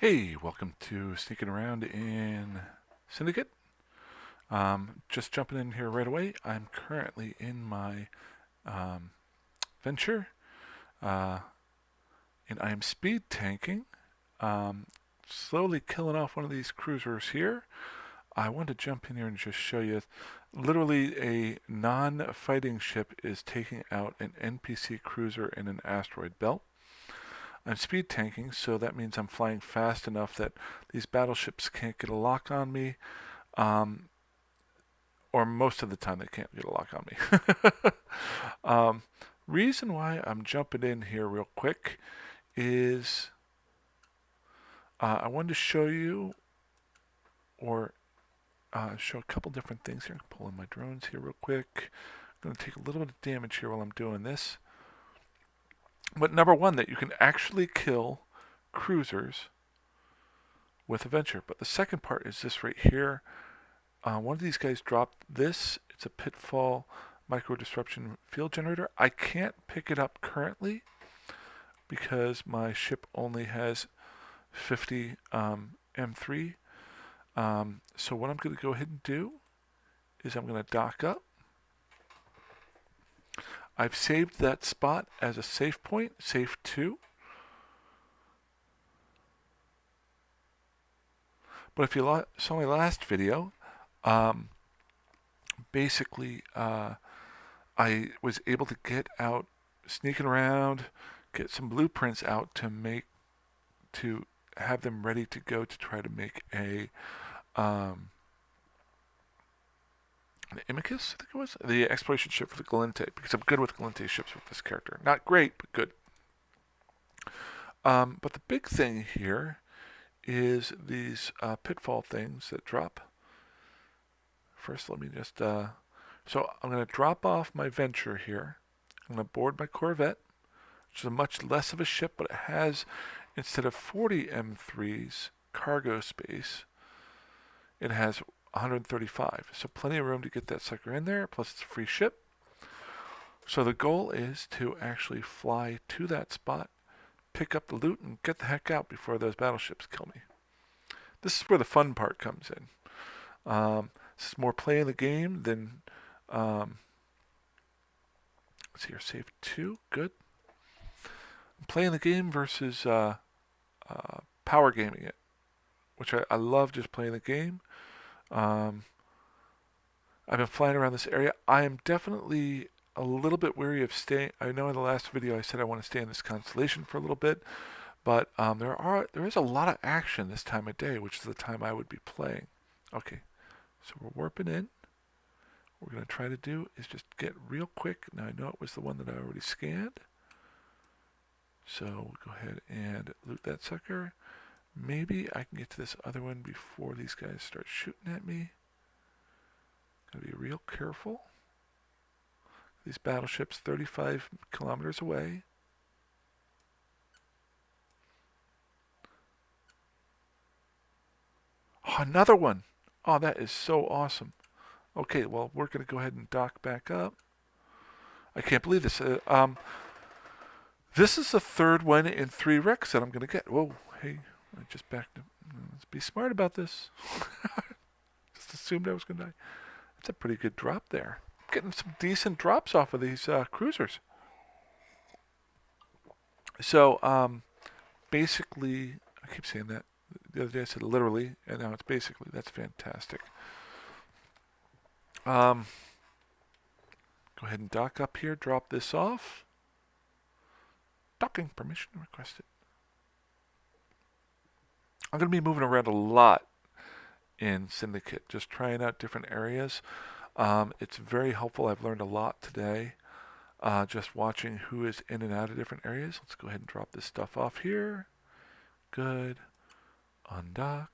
Hey, welcome to Sneaking Around in Syndicate. Just jumping in here right away. I'm currently in my um, venture, uh, and I am speed tanking, um, slowly killing off one of these cruisers here. I want to jump in here and just show you. Literally, a non-fighting ship is taking out an NPC cruiser in an asteroid belt. I'm speed tanking, so that means I'm flying fast enough that these battleships can't get a lock on me. Um, or most of the time they can't get a lock on me. Reason why I'm jumping in here real quick is I wanted to show you or show a couple different things here. Pull in my drones here real quick. I'm going to take a little bit of damage here while I'm doing this. But number one, that you can actually kill cruisers with a venture. But the second part is this right here. One of these guys dropped this. It's a Pitfall micro disruption field generator. I can't pick it up currently because my ship only has 50 M3. So what I'm going to go ahead and do is I'm going to dock up. I've saved that spot as a safe point, safe 2. But if you saw my last video, basically I was able to get out, sneaking around, get some blueprints out to have them ready to go to try to make an Imicus, I think it was, the exploration ship for the Galente, because I'm good with Galente ships with this character. Not great, but good. But the big thing here is these pitfall things that drop. First, let me just... so I'm going to drop off my venture here. I'm going to board my Corvette, which is a much less of a ship, but it has, instead of 40 M3s cargo space, it has 135. So plenty of room to get that sucker in there, plus it's a free ship. So the goal is to actually fly to that spot, pick up the loot, and get the heck out before those battleships kill me. This is where the fun part comes in. This is more playing the game than... let's see here, save 2, good. I'm playing the game versus power gaming it, which I love just playing the game. I've been flying around this area. I am definitely a little bit weary of staying. I know in the last video I said I want to stay in this constellation for a little bit, but there is a lot of action this time of day, which is the time I would be playing. Okay, so we're warping in. What we're going to try to do is just get real quick. Now I know it was the one that I already scanned. So we'll go ahead and loot that sucker. Maybe I can get to this other one before these guys start shooting at me. Gotta be real careful. These battleships 35 kilometers away. Oh, another one. Oh, that is so awesome. Okay, well, we're going to go ahead and dock back up. I can't believe this. This is the third one in 3 wrecks that I'm going to get. Whoa, hey, I just backed up. Let's be smart about this. Just assumed I was going to die. That's a pretty good drop there. Getting some decent drops off of these cruisers. So, basically, I keep saying that. The other day I said literally, and now it's basically. That's fantastic. Go ahead and dock up here, drop this off. Docking permission requested. I'm going to be moving around a lot in Syndicate, just trying out different areas. It's very helpful. I've learned a lot today just watching who is in and out of different areas. Let's go ahead and drop this stuff off here. Good. Undock.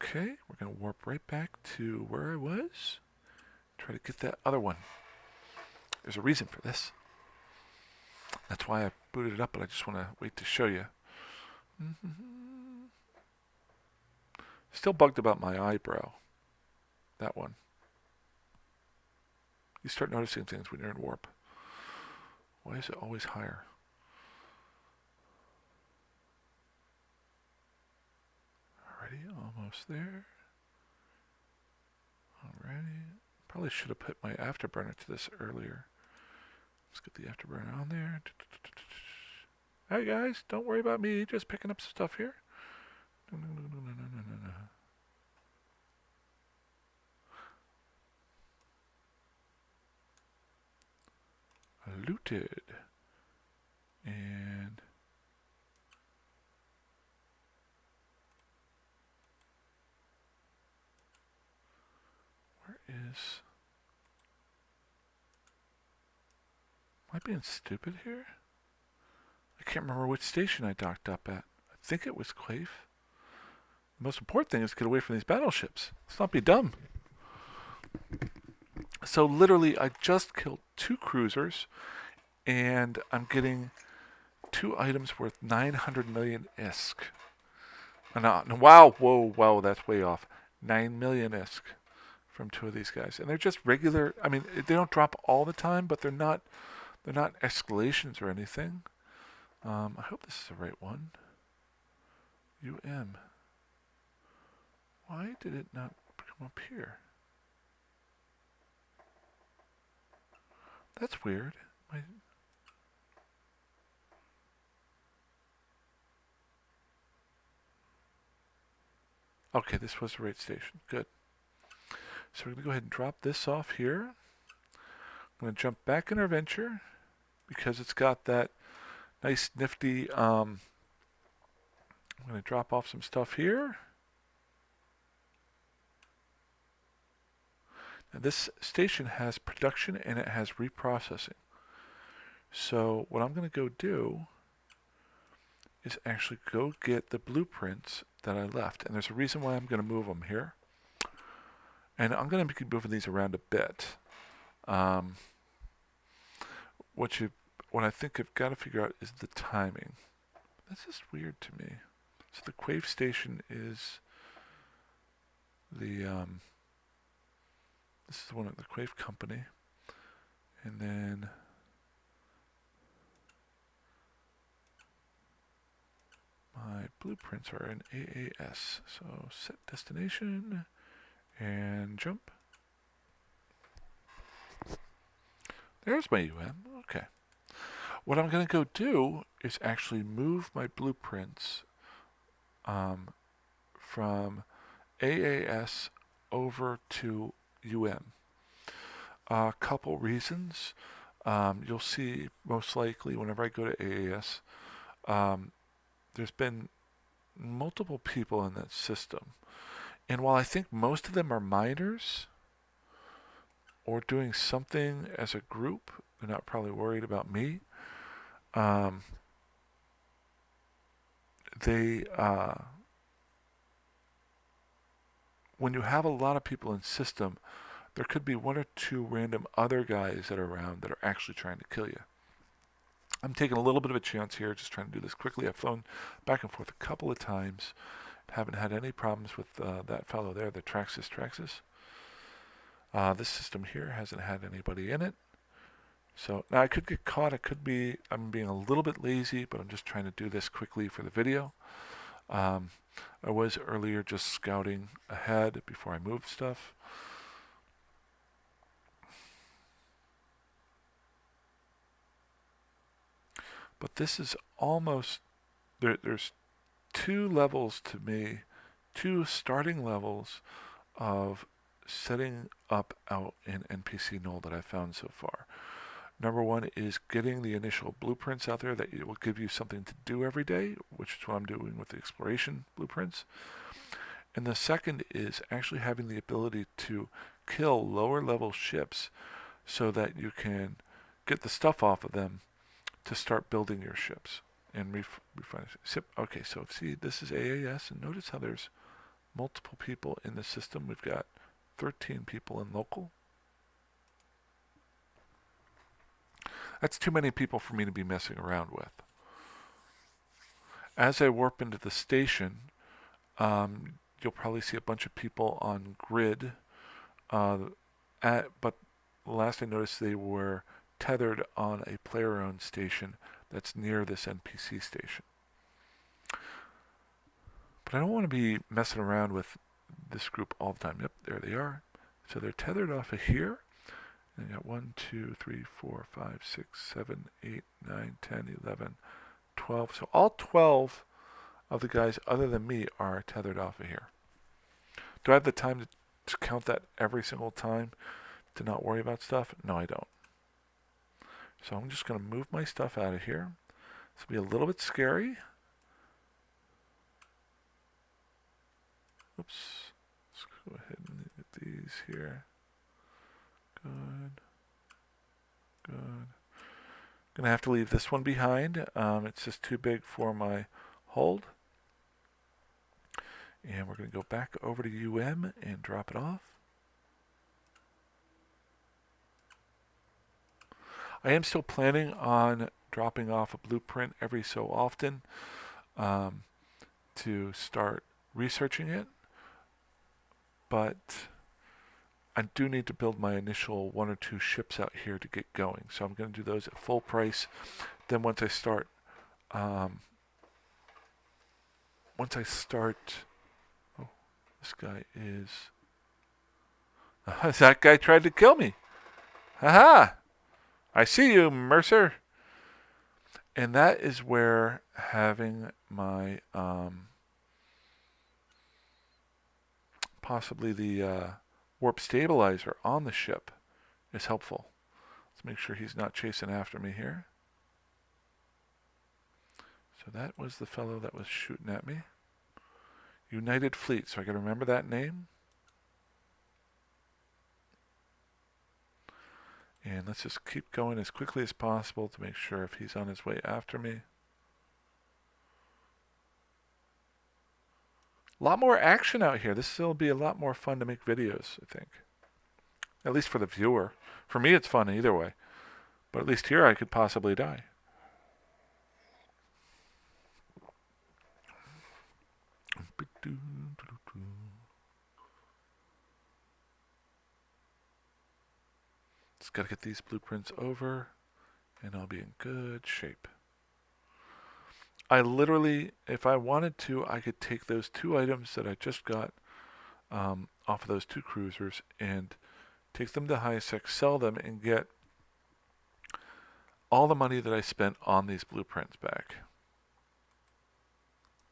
Okay, we're going to warp right back to where I was. Try to get that other one. There's a reason for this. That's why I booted it up, but I just want to wait to show you. Still bugged about my eyebrow. that one. You start noticing things when you're in warp. Why is it always higher? Alrighty, almost there. Alrighty. Probably should have put my afterburner to this earlier. Let's get the afterburner on there. Hey guys, don't worry about me, just picking up some stuff here. No. Looted. And where is... Am I being stupid here? I can't remember which station I docked up at. I think it was Quaife. The most important thing is to get away from these battleships. Let's not be dumb. So literally, I just killed 2 cruisers, and I'm getting 2 items worth 900 million ISK. Wow, whoa, that's way off. 9 million ISK from 2 of these guys, and they're just regular. I mean, they don't drop all the time, but they're not escalations or anything. I hope this is the right one. Why did it not come up here? That's weird. Okay, this was the right station. Good. So we're going to go ahead and drop this off here. I'm going to jump back in our venture because it's got that nice nifty... I'm going to drop off some stuff here. Now this station has production and it has reprocessing. So what I'm going to go do is actually go get the blueprints that I left. And there's a reason why I'm going to move them here. And I'm going to be moving these around a bit. What I think I've got to figure out is the timing. That's just weird to me. So the Quaife station is the... this is the one at the Quaife company. And then... my blueprints are in AAS. So set destination and jump. There's my UN. Okay. What I'm going to go do is actually move my blueprints from AAS over to a couple reasons. You'll see most likely whenever I go to AAS, there's been multiple people in that system. And while I think most of them are minors or doing something as a group, they're not probably worried about me. When you have a lot of people in system, there could be 1 or 2 random other guys that are around that are actually trying to kill you. I'm taking a little bit of a chance here, just trying to do this quickly. I've flown back and forth a couple of times. Haven't had any problems with that fellow there, the Traxxas. This system here hasn't had anybody in it. So now I could get caught. I'm being a little bit lazy, but I'm just trying to do this quickly for the video. I was earlier just scouting ahead before I moved stuff. But this is almost... There's 2 levels to me, 2 starting levels of setting up out in NPC Null that I've found so far. Number 1 is getting the initial blueprints out there that will give you something to do every day, which is what I'm doing with the exploration blueprints. And the second is actually having the ability to kill lower level ships so that you can get the stuff off of them to start building your ships and refine it. Okay, so see, this is AAS, and notice how there's multiple people in the system. We've got 13 people in local. That's too many people for me to be messing around with. As I warp into the station, you'll probably see a bunch of people on grid but last I noticed they were tethered on a player-owned station that's near this NPC station. But I don't want to be messing around with this group all the time. Yep, there they are. So they're tethered off of here. And you got 1, 2, 3, 4, 5, 6, 7, 8, 9, 10, 11, 12. So all 12 of the guys other than me are tethered off of here. Do I have the time to count that every single time to not worry about stuff? No, I don't. So I'm just going to move my stuff out of here. This will be a little bit scary. Oops. Let's go ahead and get these here. Good. Good. Gonna have to leave this one behind. It's just too big for my hold. And we're gonna go back over to UM and drop it off. I am still planning on dropping off a blueprint every so often to start researching it. But I do need to build my initial 1 or 2 ships out here to get going. So I'm going to do those at full price. Then once I start, oh, this guy is, that guy tried to kill me. Haha! I see you, Mercer. And that is where having my, possibly the warp stabilizer on the ship is helpful. Let's make sure he's not chasing after me here. So that was the fellow that was shooting at me. United Fleet, so I gotta remember that name. And let's just keep going as quickly as possible to make sure if he's on his way after me. A lot more action out here. This will be a lot more fun to make videos, I think. At least for the viewer. For me, it's fun either way. But at least here I could possibly die. Just got to get these blueprints over, and I'll be in good shape. I literally, if I wanted to, I could take those 2 items that I just got off of those 2 cruisers and take them to HiSec, sell them, and get all the money that I spent on these blueprints back.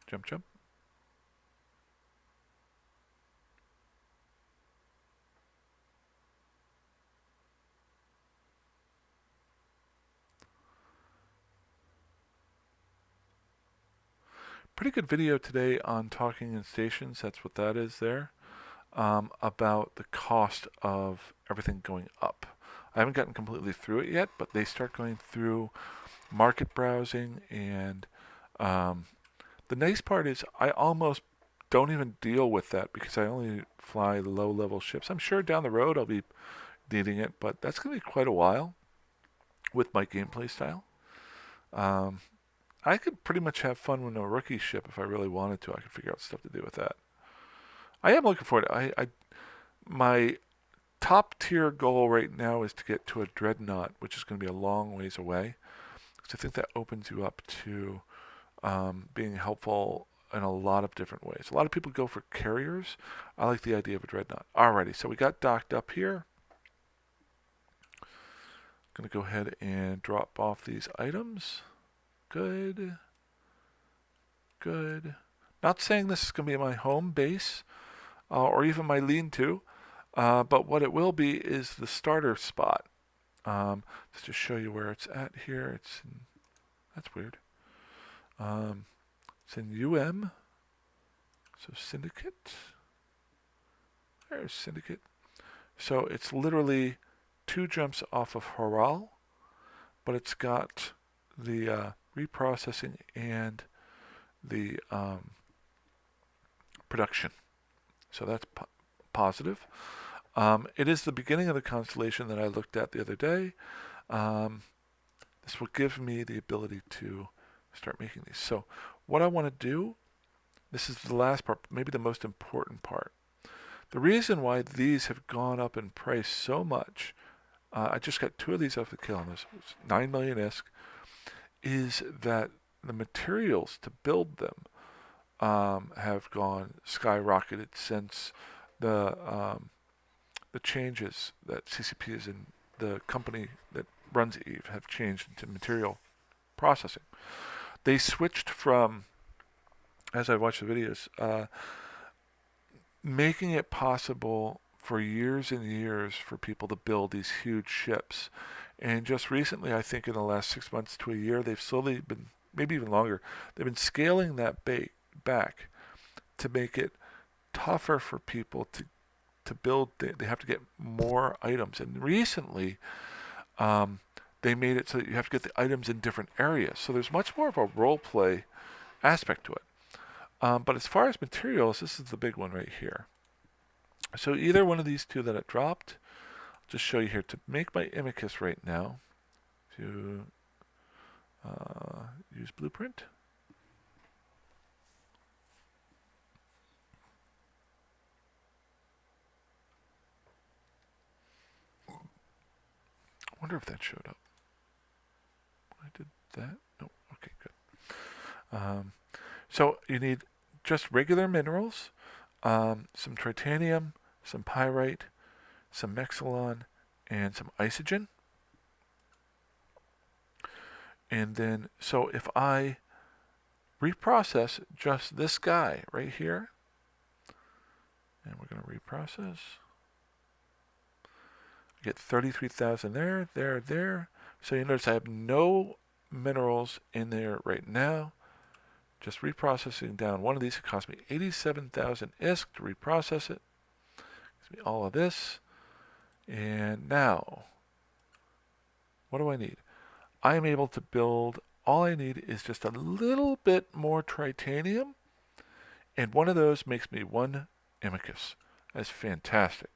Jump, jump. Pretty good video today on talking in stations. That's what that is there. About the cost of everything going up. I haven't gotten completely through it yet, but they start going through market browsing, and the nice part is I almost don't even deal with that because I only fly low-level ships. I'm sure down the road I'll be needing it, but that's going to be quite a while with my gameplay style. I could pretty much have fun with a rookie ship if I really wanted to. I could figure out stuff to do with that. I am looking forward to it. My top tier goal right now is to get to a dreadnought, which is going to be a long ways away. Because I think that opens you up to being helpful in a lot of different ways. A lot of people go for carriers. I like the idea of a dreadnought. Alrighty, so we got docked up here. Going to go ahead and drop off these items. Good. Good. Not saying this is going to be my home base or even my lean-to, but what it will be is the starter spot. Just to show you where it's at here. It's in, that's weird. It's in UM. So syndicate. There's syndicate. So it's literally 2 jumps off of Horal, but it's got the reprocessing and the production. So that's positive. It is the beginning of the constellation that I looked at the other day. This will give me the ability to start making these. So what I want to do, this is the last part, maybe the most important part. The reason why these have gone up in price so much, I just got 2 of these off the calendars, 9 million ISK, is that the materials to build them have gone skyrocketed since the changes that CCP and the company that runs Eve have changed into material processing. They switched from, as I watched the videos, making it possible for years and years for people to build these huge ships. And just recently, I think in the last 6 months to a year, they've slowly been, maybe even longer, they've been scaling that back to make it tougher for people to build. They have to get more items. And recently, they made it so that you have to get the items in different areas. So there's much more of a role play aspect to it. But as far as materials, this is the big one right here. So either one of these two that I dropped, I'll just show you here. To make my imicus right now, to use blueprint. I wonder if that showed up. I did that? No. Okay, good. So you need just regular minerals, some titanium, some pyrite, some mexilon, and some isogen. And then, so if I reprocess just this guy right here, and we're going to reprocess, I get 33,000 there. So you notice I have no minerals in there right now. Just reprocessing down one of these, it cost me 87,000 ISK to reprocess it. Gives me all of this. And now, what do I need? I am able to build, all I need is just a little bit more titanium, and one of those makes me 1 imicus. That's fantastic.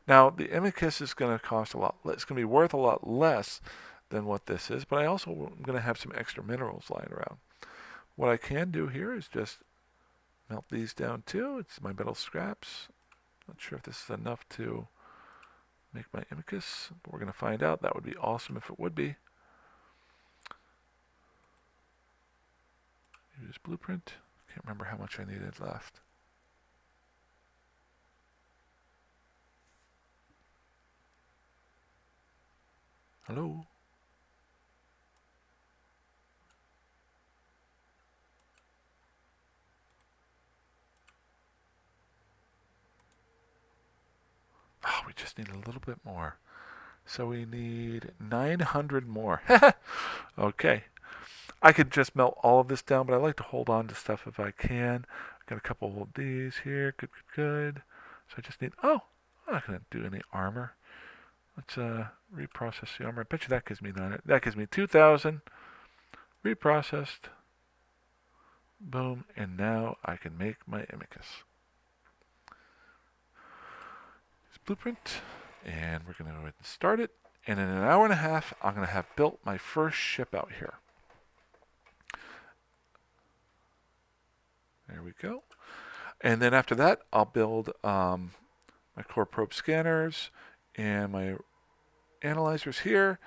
Now, the imicus is going to cost a lot less. It's going to be worth a lot less than what this is, but I also am going to have some extra minerals lying around. What I can do here is just melt these down too. It's my metal scraps. Not sure if this is enough to make my imicus, but we're going to find out. That would be awesome if it would be. Use blueprint. Can't remember how much I needed left. Hello? Oh, we just need a little bit more. So we need 900 more. Okay. I could just melt all of this down, but I like to hold on to stuff if I can. I've got a couple of these here. Good. So I just need, oh, I'm not going to do any armor. Let's reprocess the armor. I bet you that gives me 900. That gives me 2,000. Reprocessed. Boom. And now I can make my imicus. Blueprint, and we're going to go ahead and start it. And in an hour and a half, I'm going to have built my first ship out here. There we go. And then after that, I'll build my core probe scanners and my analyzers here,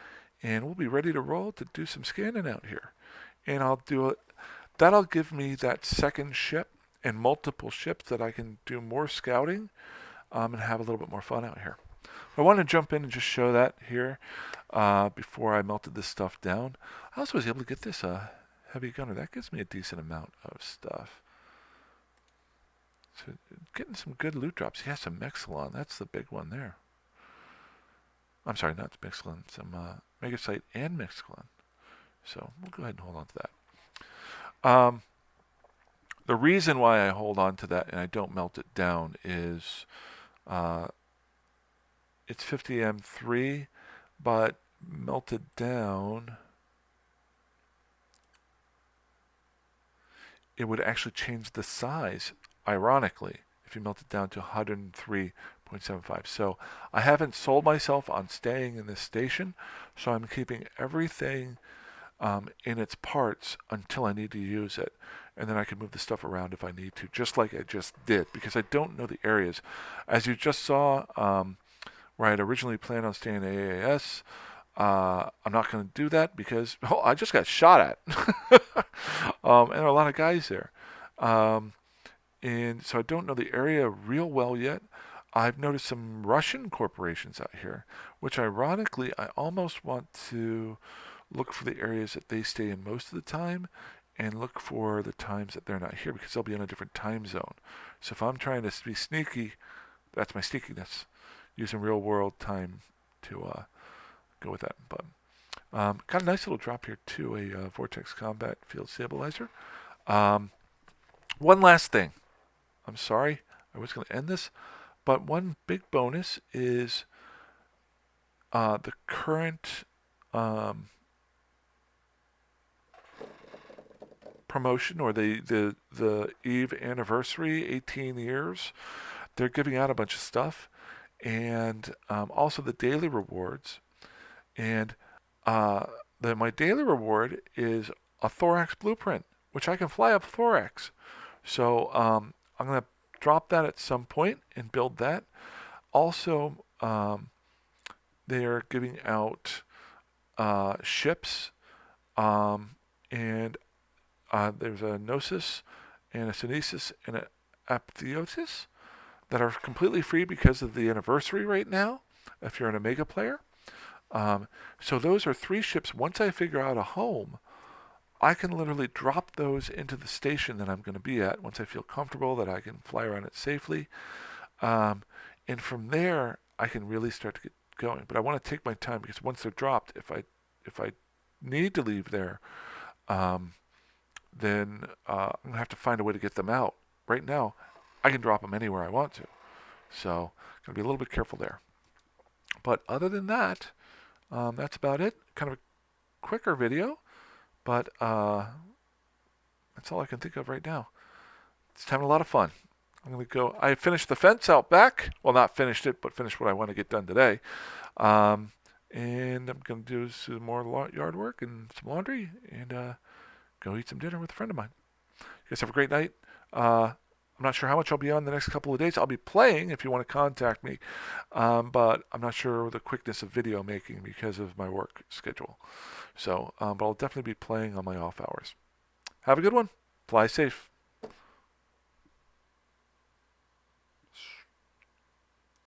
and we'll be ready to roll to do some scanning out here. And I'll do it. That'll give me that second ship and multiple ships that I can do more scouting. And have a little bit more fun out here. I want to jump in and just show that here before I melted this stuff down. I also was able to get this heavy gunner. That gives me a decent amount of stuff. So getting some good loot drops. Yeah, some mexilon. That's the big one there. I'm sorry, not mexilon. Some megasite and mexilon. So we'll go ahead and hold on to that. The reason why I hold on to that and I don't melt it down is it's 50M3, but melted down, it would actually change the size, ironically, if you melt it down to 103.75. So I haven't sold myself on staying in this station, so I'm keeping everything in its parts until I need to use it. and then I can move the stuff around if I need to, just like I just did, because I don't know the areas. As you just saw, where I had originally planned on staying AAS, I'm not going to do that because I just got shot at, and there are a lot of guys there. Um, and so I don't know the area real well yet. I've noticed some Russian corporations out here, which ironically I almost want to look for the areas that they stay in most of the time and look for the times that they're not here because they'll be in a different time zone. So if I'm trying to be sneaky, that's my sneakiness, using real world time to go with that. But got a nice little drop here too, a Vortex Combat Field Stabilizer. Um, one last thing. I'm sorry, I was going to end this, but one big bonus is the current promotion, or the Eve anniversary, 18 years. They're giving out a bunch of stuff, and also the daily rewards. And my daily reward is a thorax blueprint, which I can fly up thorax. So I'm going to drop that at some point and build that. Also, they are giving out ships, and there's a Gnosis and a Synesis and an Apotheosis that are completely free because of the anniversary right now, if you're an Omega player. So those are 3 ships. Once I figure out a home, I can literally drop those into the station that I'm going to be at once I feel comfortable that I can fly around it safely. And from there, I can really start to get going. But I want to take my time because once they're dropped, if I need to leave there, then I'm going to have to find a way to get them out. Right now, I can drop them anywhere I want to. So I'm going to be a little bit careful there. But other than that, that's about it. Kind of a quicker video, but that's all I can think of right now. It's having a lot of fun. I'm going to go. I finished the fence out back. Well, not finished it, but finished what I want to get done today. And I'm going to do some more yard work and some laundry and go eat some dinner with a friend of mine. You guys have a great night. I'm not sure how much I'll be on the next couple of days. I'll be playing if you want to contact me, but I'm not sure the quickness of video making because of my work schedule. So, but I'll definitely be playing on my off hours. Have a good one. Fly safe.